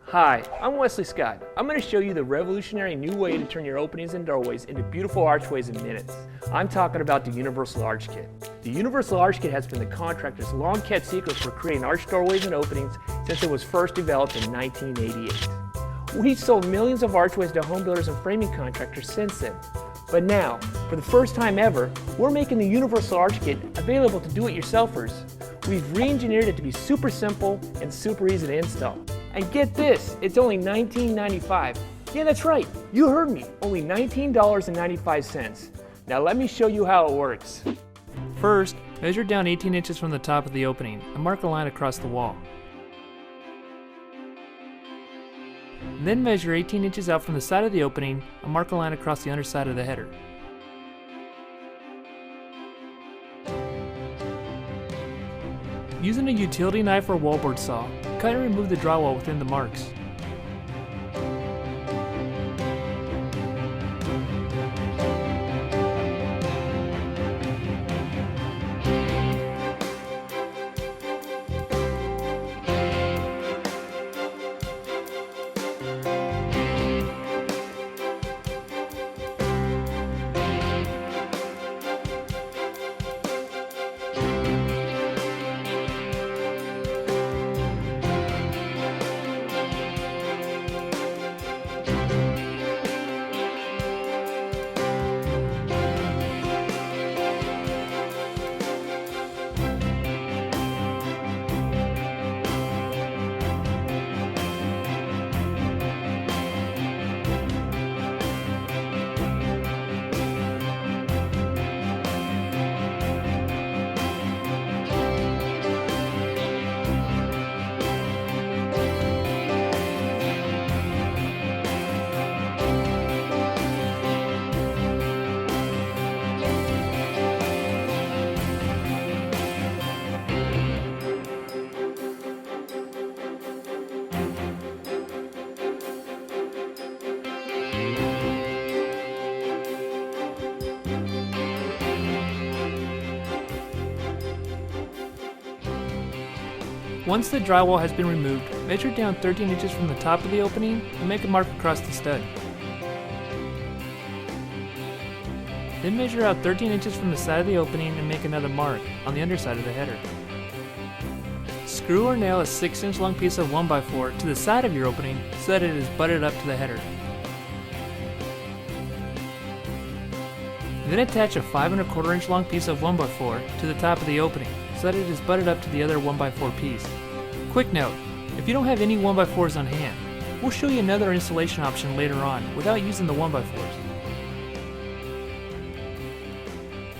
Hi, I'm Wesley Scott. I'm going to show you the revolutionary new way to turn your openings and doorways into beautiful archways in minutes. I'm talking about the Universal Arch Kit. The Universal Arch Kit has been the contractor's long-kept secret for creating arch doorways and openings since it was first developed in 1988. We've sold millions of archways to home builders and framing contractors since then. But now, for the first time ever, we're making the Universal Arch Kit available to do-it-yourselfers. We've re-engineered it to be super simple and super easy to install. And get this, it's only $19.95. Yeah, that's right, you heard me, only $19.95. Now let me show you how it works. First, measure down 18 inches from the top of the opening and mark a line across the wall. Then measure 18 inches out from the side of the opening and mark a line across the underside of the header. Using a utility knife or wallboard saw, cut and remove the drywall within the marks. Once the drywall has been removed, measure down 13 inches from the top of the opening and make a mark across the stud. Then measure out 13 inches from the side of the opening and make another mark on the underside of the header. Screw or nail a 6-inch long piece of 1x4 to the side of your opening so that it is butted up to the header. Then attach a 5¼ inch long piece of 1x4 to the top of the opening so that it is butted up to the other 1x4 piece. Quick note, if you don't have any 1x4s on hand, we'll show you another installation option later on without using the 1x4s.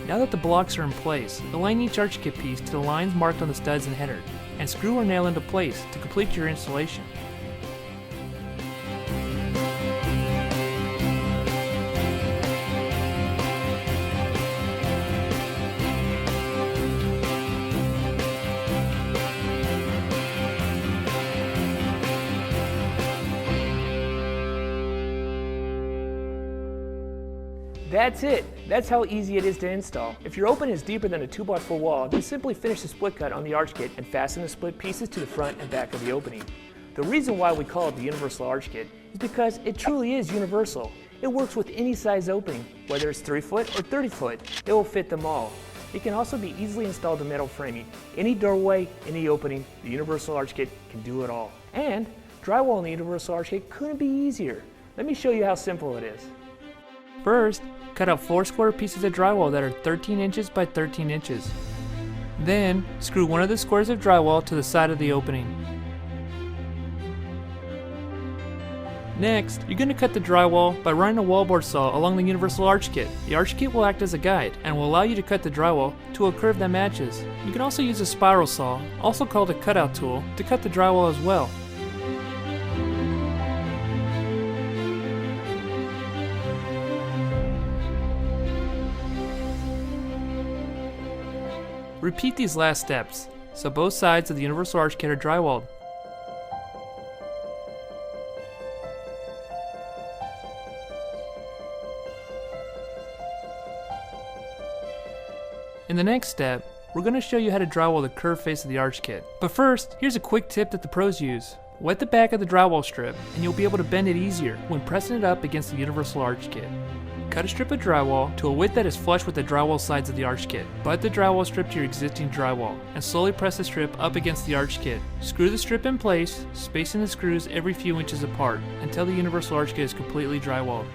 Now that the blocks are in place, align each arch kit piece to the lines marked on the studs and header, and screw or nail into place to complete your installation. That's it. That's how easy it is to install. If your opening is deeper than a 2x4 wall, then simply finish the split cut on the arch kit and fasten the split pieces to the front and back of the opening. The reason why we call it the Universal Arch Kit is because it truly is universal. It works with any size opening, whether it's 3 foot or 30 foot, it will fit them all. It can also be easily installed to metal framing. Any doorway, any opening, the Universal Arch Kit can do it all. And drywall in the Universal Arch Kit couldn't be easier. Let me show you how simple it is. First, cut out 4 square pieces of drywall that are 13 inches by 13 inches. Then, screw one of the squares of drywall to the side of the opening. Next, you're going to cut the drywall by running a wallboard saw along the Universal Arch Kit. The Arch Kit will act as a guide and will allow you to cut the drywall to a curve that matches. You can also use a spiral saw, also called a cutout tool, to cut the drywall as well. Repeat these last steps, so both sides of the Universal Arch Kit are drywalled. In the next step, we're going to show you how to drywall the curved face of the arch kit. But first, here's a quick tip that the pros use. Wet the back of the drywall strip and you'll be able to bend it easier when pressing it up against the universal arch kit. Cut a strip of drywall to a width that is flush with the drywall sides of the arch kit. Butt the drywall strip to your existing drywall and slowly press the strip up against the arch kit. Screw the strip in place, spacing the screws every few inches apart until the universal arch kit is completely drywalled.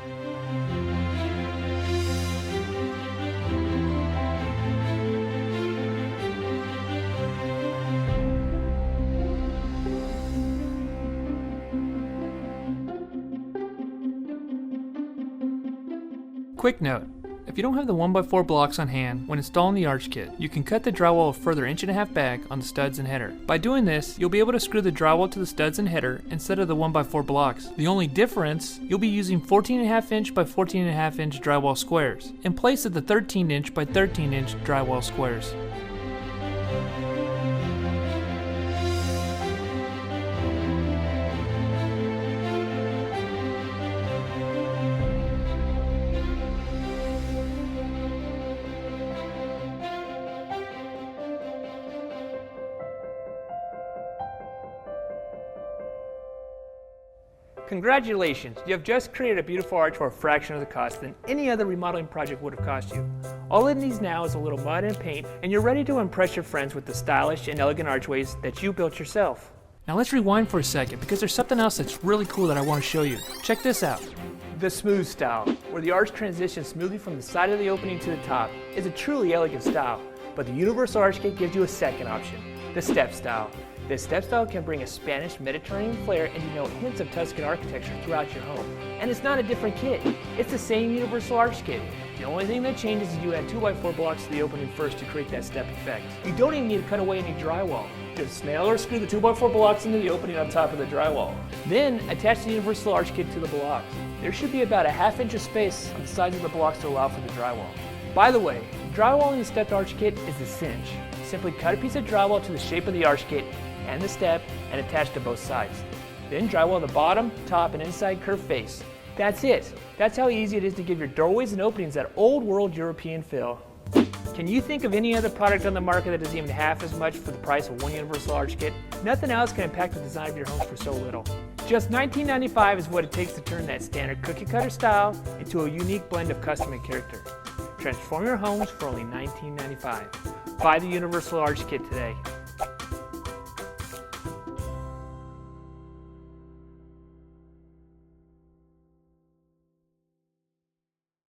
Quick note, if you don't have the 1x4 blocks on hand when installing the arch kit, you can cut the drywall a further 1.5 inches back on the studs and header. By doing this, you'll be able to screw the drywall to the studs and header instead of the 1x4 blocks. The only difference, you'll be using 14.5 inch by 14.5 inch drywall squares in place of the 13 inch by 13 inch drywall squares. Congratulations, you have just created a beautiful arch for a fraction of the cost than any other remodeling project would have cost you. All it needs now is a little mud and paint, and you're ready to impress your friends with the stylish and elegant archways that you built yourself. Now let's rewind for a second because there's something else that's really cool that I want to show you. Check this out. The smooth style, where the arch transitions smoothly from the side of the opening to the top, is a truly elegant style, but the universal arch kit gives you a second option, the step style. This step style can bring a Spanish Mediterranean flair and denote hints of Tuscan architecture throughout your home. And it's not a different kit, it's the same universal arch kit. The only thing that changes is you add 2x4 blocks to the opening first to create that step effect. You don't even need to cut away any drywall. Just nail or screw the 2x4 blocks into the opening on top of the drywall. Then attach the universal arch kit to the blocks. There should be about a 1/2 inch of space on the sides of the blocks to allow for the drywall. By the way, drywall in the stepped arch kit is a cinch. Simply cut a piece of drywall to the shape of the arch kit and the step and attach to both sides. Then drywall the bottom, top, and inside curved face. That's it. That's how easy it is to give your doorways and openings that old world European feel. Can you think of any other product on the market that does even half as much for the price of one universal arch kit? Nothing else can impact the design of your homes for so little. Just $19.95 is what it takes to turn that standard cookie cutter style into a unique blend of custom and character. Transform your homes for only $19.95. Buy the universal arch kit today.